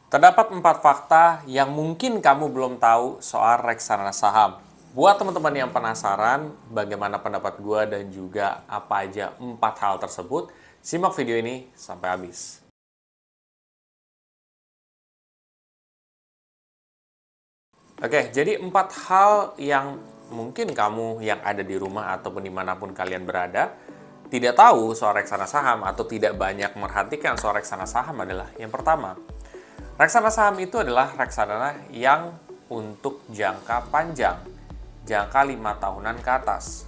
Terdapat 4 fakta yang mungkin kamu belum tahu soal reksadana saham. Buat teman-teman yang penasaran bagaimana pendapat gue dan juga apa aja 4 hal tersebut, simak video ini sampai habis. Oke, jadi 4 hal yang mungkin kamu yang ada di rumah ataupun dimanapun kalian berada tidak tahu soal reksadana saham atau tidak banyak merhatikan soal reksadana saham adalah yang pertama. Reksadana saham itu adalah reksadana yang untuk jangka panjang, jangka 5 tahunan ke atas.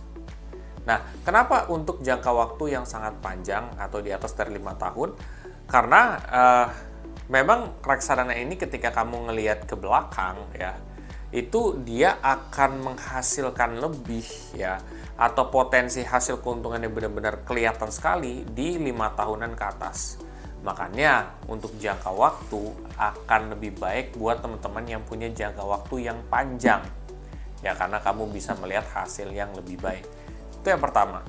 Nah, kenapa untuk jangka waktu yang sangat panjang atau di atas dari 5 tahun? Karena memang reksadana ini ketika kamu ngelihat ke belakang ya, itu dia akan menghasilkan lebih ya, atau potensi hasil keuntungannya benar-benar kelihatan sekali di 5 tahunan ke atas. Makanya untuk jangka waktu akan lebih baik buat teman-teman yang punya jangka waktu yang panjang. Ya, karena kamu bisa melihat hasil yang lebih baik. Itu yang pertama.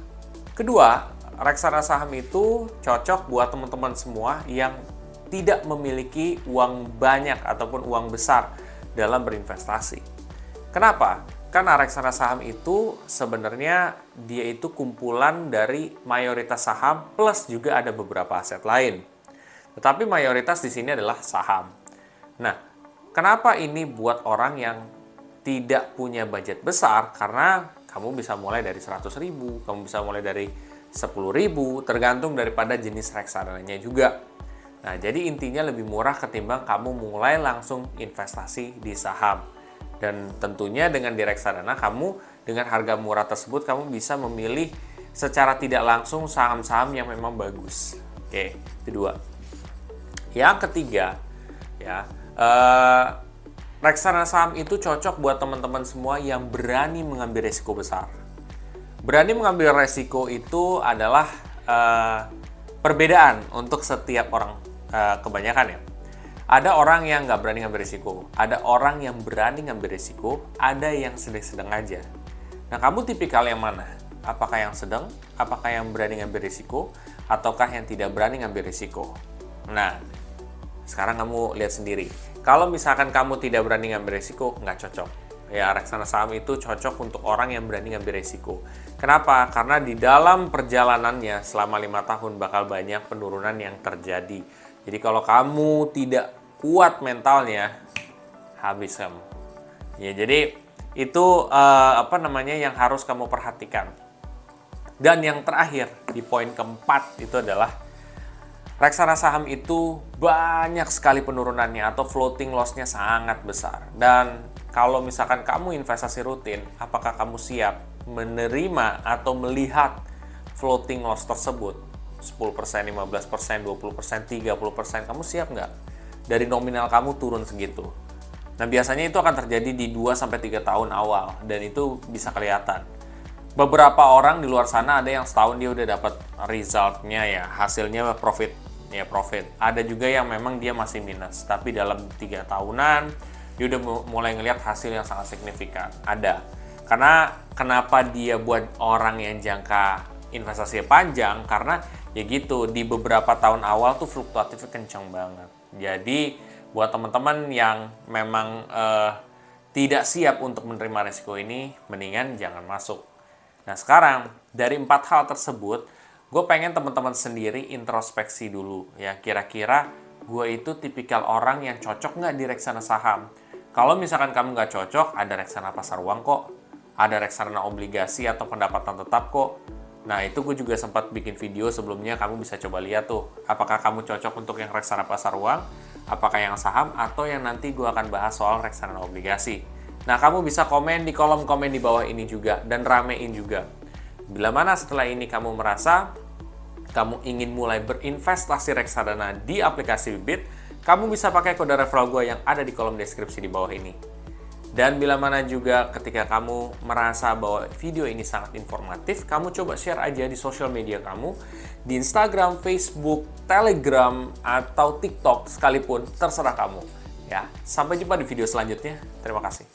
Kedua, reksadana saham itu cocok buat teman-teman semua yang tidak memiliki uang banyak ataupun uang besar dalam berinvestasi. Kenapa? Karena reksadana saham itu sebenarnya dia itu kumpulan dari mayoritas saham plus juga ada beberapa aset lain. Tetapi mayoritas di sini adalah saham. Nah, kenapa ini buat orang yang tidak punya budget besar? Karena kamu bisa mulai dari 100.000, kamu bisa mulai dari 10.000, tergantung daripada jenis reksadananya juga. Nah, jadi intinya lebih murah ketimbang kamu mulai langsung investasi di saham. Dan tentunya dengan di reksadana, kamu dengan harga murah tersebut, kamu bisa memilih secara tidak langsung saham-saham yang memang bagus. Oke, itu dua. Yang ketiga, ya, reksadana saham itu cocok buat teman-teman semua yang berani mengambil risiko besar. Berani mengambil risiko itu adalah perbedaan untuk setiap orang, kebanyakan ya. Ada orang yang nggak berani ngambil risiko, ada orang yang berani ngambil risiko, ada yang sedang-sedang aja. Nah, kamu tipikal yang mana? Apakah yang sedang, apakah yang berani ngambil risiko, ataukah yang tidak berani ngambil risiko? Nah, sekarang kamu lihat sendiri. Kalau misalkan kamu tidak berani ngambil risiko, nggak cocok. Ya, reksadana saham itu cocok untuk orang yang berani ngambil risiko. Kenapa? Karena di dalam perjalanannya selama 5 tahun bakal banyak penurunan yang terjadi. Jadi kalau kamu tidak kuat mentalnya, habis kamu. Ya, jadi itu yang harus kamu perhatikan. Dan yang terakhir di poin keempat itu adalah reksadana saham itu banyak sekali penurunannya atau floating loss-nya sangat besar. Dan kalau misalkan kamu investasi rutin, apakah kamu siap menerima atau melihat floating loss tersebut? 10%, 15%, 20%, 30%, kamu siap nggak? Dari nominal kamu turun segitu. Nah, biasanya itu akan terjadi di 2-3 tahun awal, dan itu bisa kelihatan. Beberapa orang di luar sana ada yang setahun dia udah dapat resultnya ya, hasilnya profit. Ya, profit. Ada juga yang memang dia masih minus, tapi dalam 3 tahunan dia udah mulai ngelihat hasil yang sangat signifikan. Ada. Karena kenapa dia buat orang yang jangka investasi panjang? Karena ya gitu, di beberapa tahun awal tuh fluktuatifnya kencang banget. Jadi buat teman-teman yang memang tidak siap untuk menerima resiko ini, mendingan jangan masuk. Nah, sekarang dari 4 hal tersebut, gue pengen teman-teman sendiri introspeksi dulu ya, kira-kira gue itu tipikal orang yang cocok nggak di reksadana saham. Kalau misalkan kamu nggak cocok, ada reksadana pasar uang kok, ada reksadana obligasi atau pendapatan tetap kok. Nah, itu gue juga sempat bikin video sebelumnya, kamu bisa coba lihat tuh, apakah kamu cocok untuk yang reksadana pasar uang, apakah yang saham, atau yang nanti gue akan bahas soal reksadana obligasi. Nah, kamu bisa komen di kolom komen di bawah ini juga, dan ramein juga. Bila mana setelah ini kamu merasa kamu ingin mulai berinvestasi reksadana di aplikasi Bybit, kamu bisa pakai kode referral gue yang ada di kolom deskripsi di bawah ini. Dan bila mana juga ketika kamu merasa bahwa video ini sangat informatif, kamu coba share aja di sosial media kamu, di Instagram, Facebook, Telegram, atau TikTok sekalipun, terserah kamu. Ya, sampai jumpa di video selanjutnya. Terima kasih.